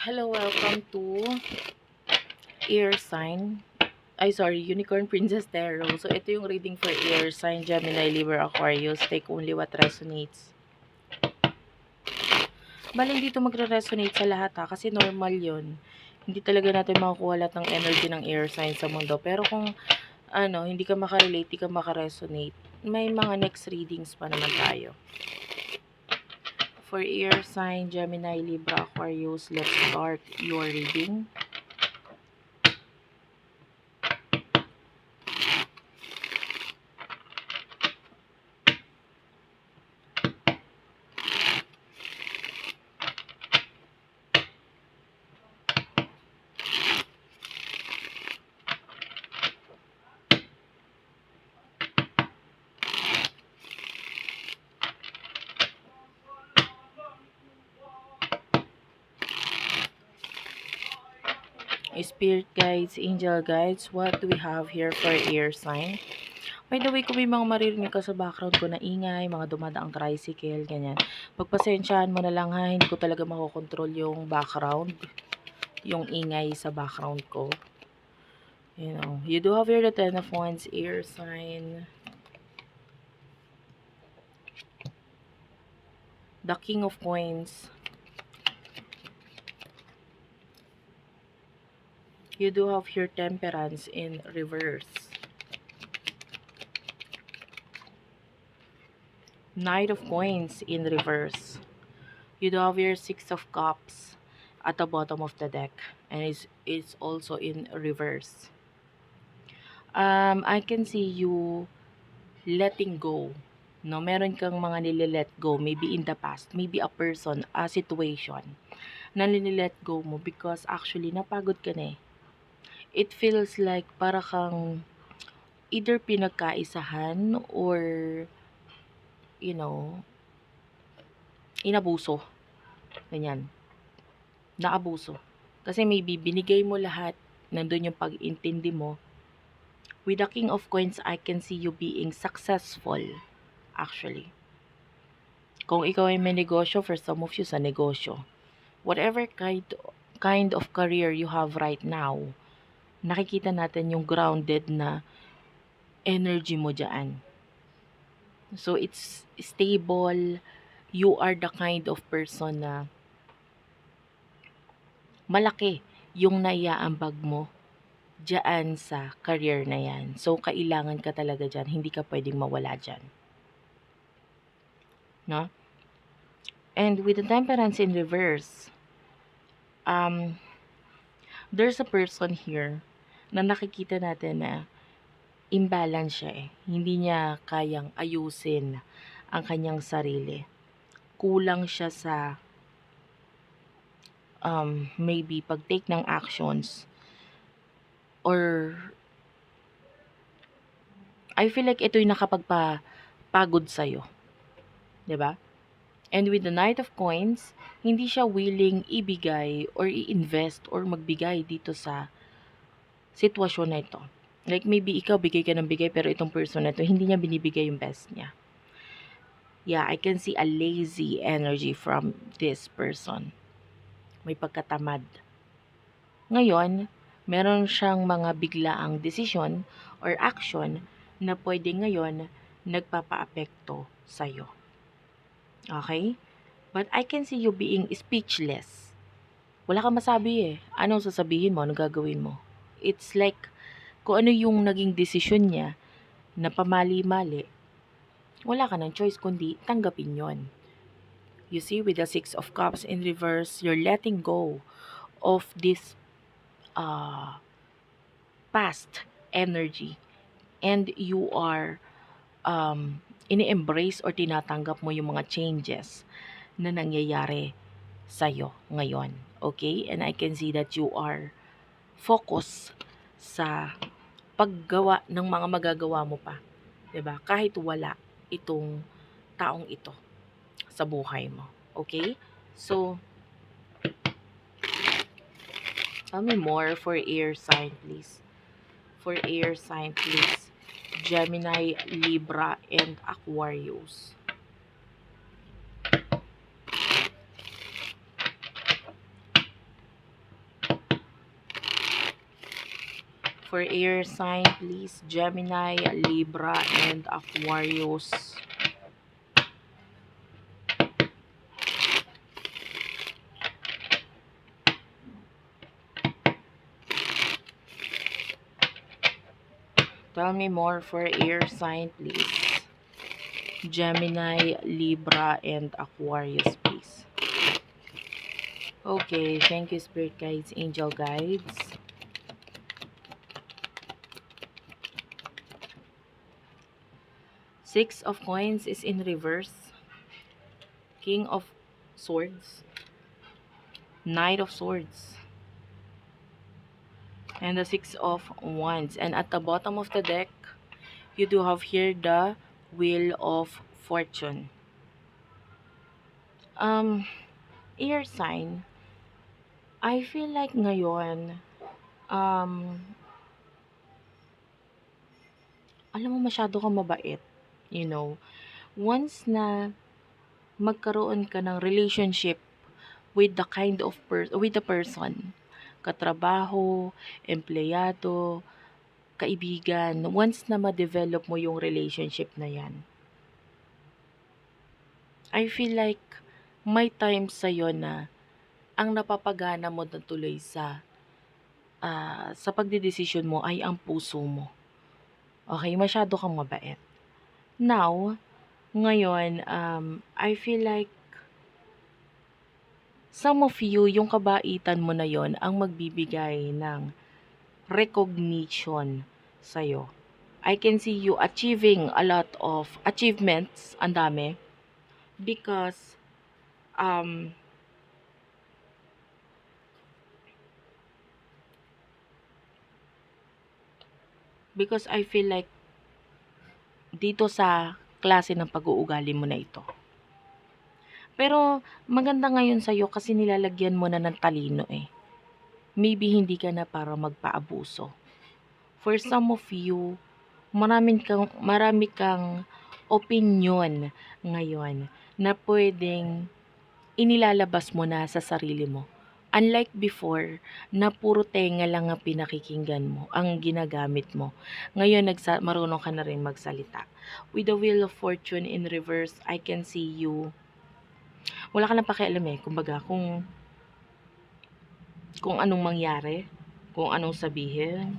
Hello, welcome to Air Sign. Unicorn Princess Tarot. So, ito yung reading for Air Sign, Gemini, Libra, Aquarius. Take only what resonates. Bali, dito magre-resonate sa lahat kasi normal yon. Hindi talaga natin makukuha lahat ng energy ng air sign sa mundo. Pero kung hindi ka makarelate, hindi ka makaresonate, may mga next readings pa naman tayo. For air sign, Gemini, Libra, Aquarius, let's start your reading. Spirit guides, angel guides, what do we have here for air sign? By the way, kung may mga maririnig ka sa background ko na ingay, mga dumadaang tricycle, ganyan, pagpasensyahan mo na lang ha, hindi ko talaga makokontrol yung background, yung ingay sa background ko. You do have here the Ten of Wands, air sign, the King of Coins. You do have here Temperance in reverse. Knight of Coins in reverse. You do have your Six of Cups at the bottom of the deck. And it's also in reverse. I can see you letting go. No, meron kang mga nililet go. Maybe in the past. Maybe a person, a situation. Na nililet go mo because actually napagod ka na eh. It feels like para kang either pinagkaisahan or inabuso. Ganyan. Naabuso. Kasi maybe binigay mo lahat, nandun yung pag-intindi mo. With the King of Coins, I can see you being successful, actually. Kung ikaw ay may negosyo, for some of you sa negosyo. Whatever kind of career you have right now, nakikita natin yung grounded na energy mo dyan. So, it's stable. You are the kind of person na malaki yung naiaambag mo dyan sa career na yan. So, kailangan ka talaga dyan. Hindi ka pwedeng mawala dyan. No? And with the Temperance in reverse, there's a person here na nakikita natin na imbalance siya eh. Hindi niya kayang ayusin ang kanyang sarili. Kulang siya sa maybe pag-take ng actions or I feel like ito'y nakapagpagod sa'yo. 'Di ba? And with the Knight of Coins, hindi siya willing ibigay or i-invest or magbigay dito sa sitwasyon na ito. Like maybe ikaw bigay ka ng bigay pero itong person na ito, hindi niya binibigay yung best niya. Yeah, I can see a lazy energy from this person. May pagkatamad. Ngayon, meron siyang mga biglaang desisyon or action na pwede ngayon nagpapa-apekto sa'yo. Okay? But I can see you being speechless. Wala kang masabi eh. Anong sasabihin mo? Anong gagawin mo? It's like, kung ano yung naging desisyon niya na pamali-mali, wala ka ng choice kundi tanggapin yon. You see, with the Six of Cups in reverse, you're letting go of this past energy. And you are ini-embrace or tinatanggap mo yung mga changes na nangyayari sa'yo ngayon. Okay? And I can see that you are focused sa paggawa ng mga magagawa mo pa. 'Di ba? Kahit wala itong taong ito sa buhay mo. Okay? So, tell me more for air sign, please. For air sign, please. Gemini, Libra, and Aquarius. for air sign, please. Gemini, Libra, and Aquarius. Tell me more for air sign, please. Gemini, Libra, and Aquarius, please. Okay, thank you, Spirit Guides, Angel Guides. Six of Coins is in reverse. King of Swords. Knight of Swords. And the Six of Wands. And at the bottom of the deck, you do have here the Wheel of Fortune. Air sign, I feel like ngayon, um, alam mo masyado kang mabait, you know. Once na magkaroon ka ng relationship with the with the person, katrabaho, empleyado, kaibigan, once na ma-develop mo yung relationship na yan, I feel like may times sa'yo na ang napapagana mo na tuloy sa pagdedesisyon mo ay ang puso mo. Okay, masyado kang mabait. Now, ngayon, I feel like some of you, yung kabaitan mo na yon ang magbibigay ng recognition sa'yo. I can see you achieving a lot of achievements, ang dami, because, um, I feel like dito sa klase ng pag-uugali mo na ito. Pero maganda ngayon sa'yo kasi nilalagyan mo na ng talino eh. Maybe hindi ka na para magpaabuso. For some of you, marami kang opinion ngayon na pwedeng inilalabas mo na sa sarili mo. Unlike before, na puro tenga lang ang pinakikinggan mo, ang ginagamit mo. Ngayon, marunong ka na rin magsalita. With the Wheel of Fortune in reverse, I can see you. Wala ka nang pakialam eh. Kumbaga, kung anong mangyari, kung anong sabihin.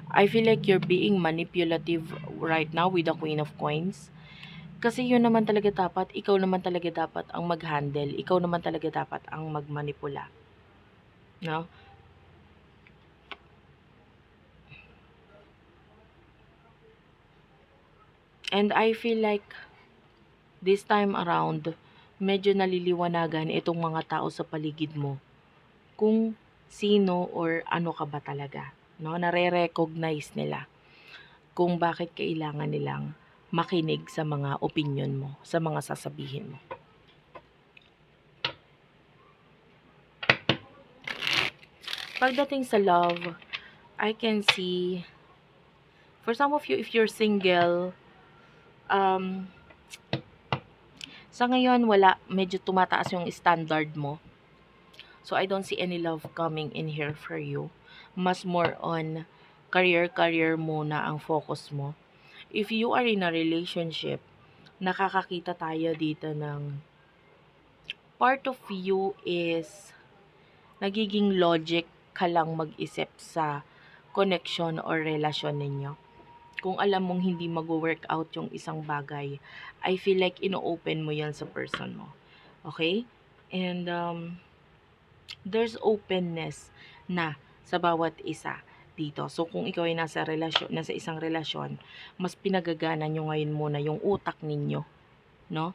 I feel like you're being manipulative right now with the Queen of Coins. Kasi yun naman talaga dapat, ikaw naman talaga dapat ang mag-handle. Ikaw naman talaga dapat ang magmanipula. No? And I feel like this time around, medyo naliliwanagan itong mga tao sa paligid mo kung sino or ano ka ba talaga. No? Nare-recognize nila kung bakit kailangan nilang makinig sa mga opinion mo, sa mga sasabihin mo. Pagdating sa love, I can see, for some of you, if you're single, sa ngayon, medyo tumataas yung standard mo. So, I don't see any love coming in here for you. Mas more on career muna ang focus mo. If you are in a relationship, nakakakita tayo dito ng part of you is nagiging logic ka lang mag-isip sa connection or relasyon ninyo. Kung alam mong hindi mag-work out yung isang bagay, I feel like ino-open mo yan sa person mo. Okay? And there's openness na sa bawat isa dito. So, kung ikaw ay nasa isang relasyon, mas pinagagana nyo ngayon muna yung utak ninyo. No?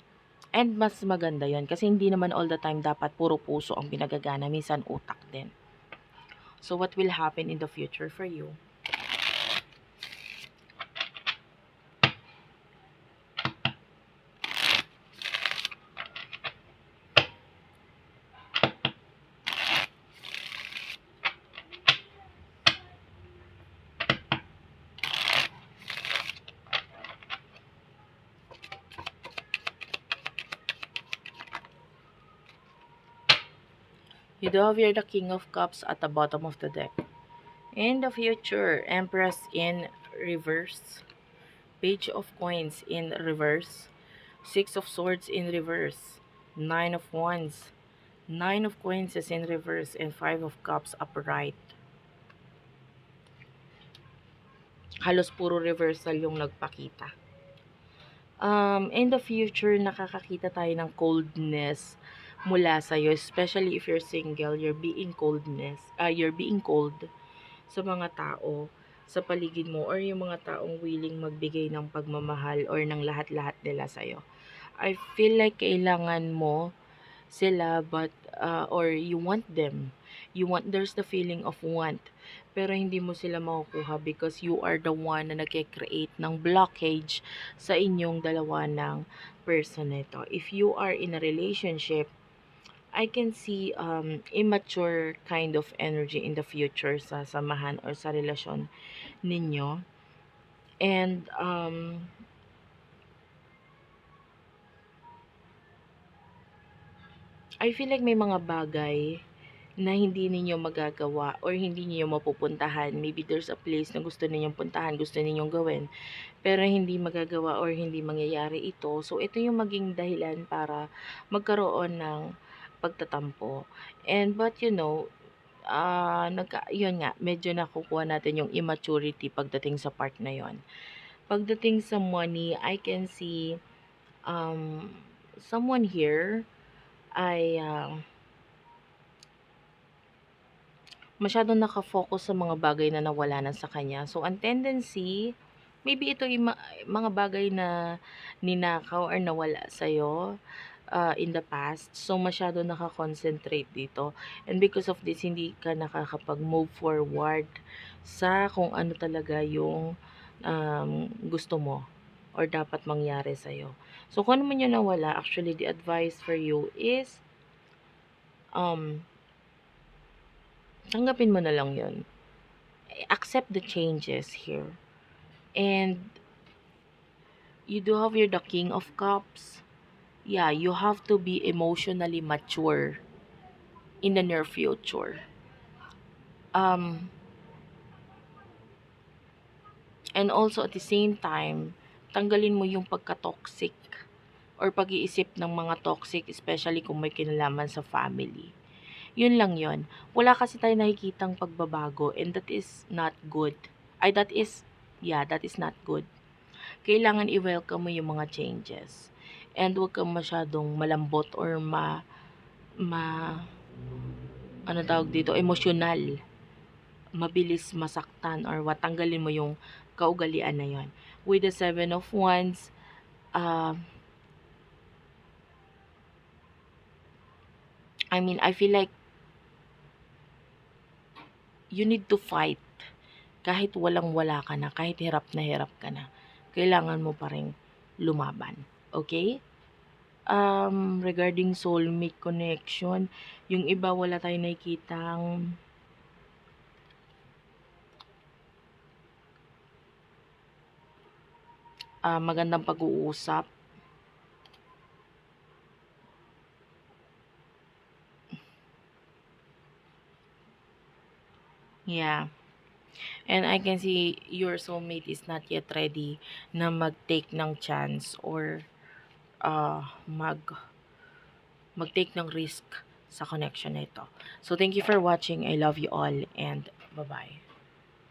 And mas maganda yon kasi hindi naman all the time dapat puro puso ang pinagagana. Minsan utak din. So, what will happen in the future for you? You do have here the King of Cups at the bottom of the deck. In the future, Empress in reverse, Page of Coins in reverse, Six of Swords in reverse, Nine of Wands, Nine of Coins is in reverse, and Five of Cups upright. Halos puro reversal yung nagpakita. In the future, nakakakita tayo ng coldness mula sa'yo, especially if you're single, you're being cold sa mga tao sa paligid mo, or yung mga taong willing magbigay ng pagmamahal or ng lahat-lahat nila sa'yo. I feel like kailangan mo sila, but or you want them. There's the feeling of want, pero hindi mo sila makukuha because you are the one na nagke-create ng blockage sa inyong dalawa ng person nito. If you are in a relationship, I can see immature kind of energy in the future sa samahan or sa relasyon ninyo. And I feel like may mga bagay na hindi ninyo magagawa or hindi niyo mapupuntahan. Maybe there's a place na gusto ninyong puntahan, gusto ninyong gawin, pero hindi magagawa or hindi mangyayari ito. So, ito yung maging dahilan para magkaroon ng pagtatampo. But yun nga, medyo nakukuha natin yung immaturity pagdating sa part na yon. Pagdating sa money, I can see someone here ay masyadong nakafocus sa mga bagay na nawala na sa kanya. So, ang tendency, maybe ito yung mga bagay na ninakaw or nawala sa'yo in the past. So, masyado nakakonsentrate dito. And because of this, hindi ka nakakapag-move forward sa kung ano talaga yung gusto mo or dapat mangyari sa'yo. So, kung ano man yung nawala, actually, the advice for you is tanggapin mo na lang yun. Accept the changes here. And you do have the King of Cups. Yeah, you have to be emotionally mature in the near future. And also at the same time, tanggalin mo yung pagka-toxic or pag-iisip ng mga toxic, especially kung may kinalaman sa family. Yun lang yun. Wala kasi tayo nakikitang pagbabago, and that is not good. That is not good. Kailangan i-welcome mo yung mga changes. And huwag kang masyadong malambot or ano tawag dito, emosyonal. Mabilis masaktan or tanggalin mo yung kaugalian na yon. With the 7 of Wands, I feel like you need to fight. Kahit walang-wala ka na, kahit hirap ka na, kailangan mo pa rin lumaban. Okay? Regarding soulmate connection, yung iba wala tayong nakikitang magandang pag-uusap. Yeah. And I can see your soulmate is not yet ready na mag-take ng chance or mag-take ng risk sa connection na ito. So, thank you for watching. I love you all and bye-bye.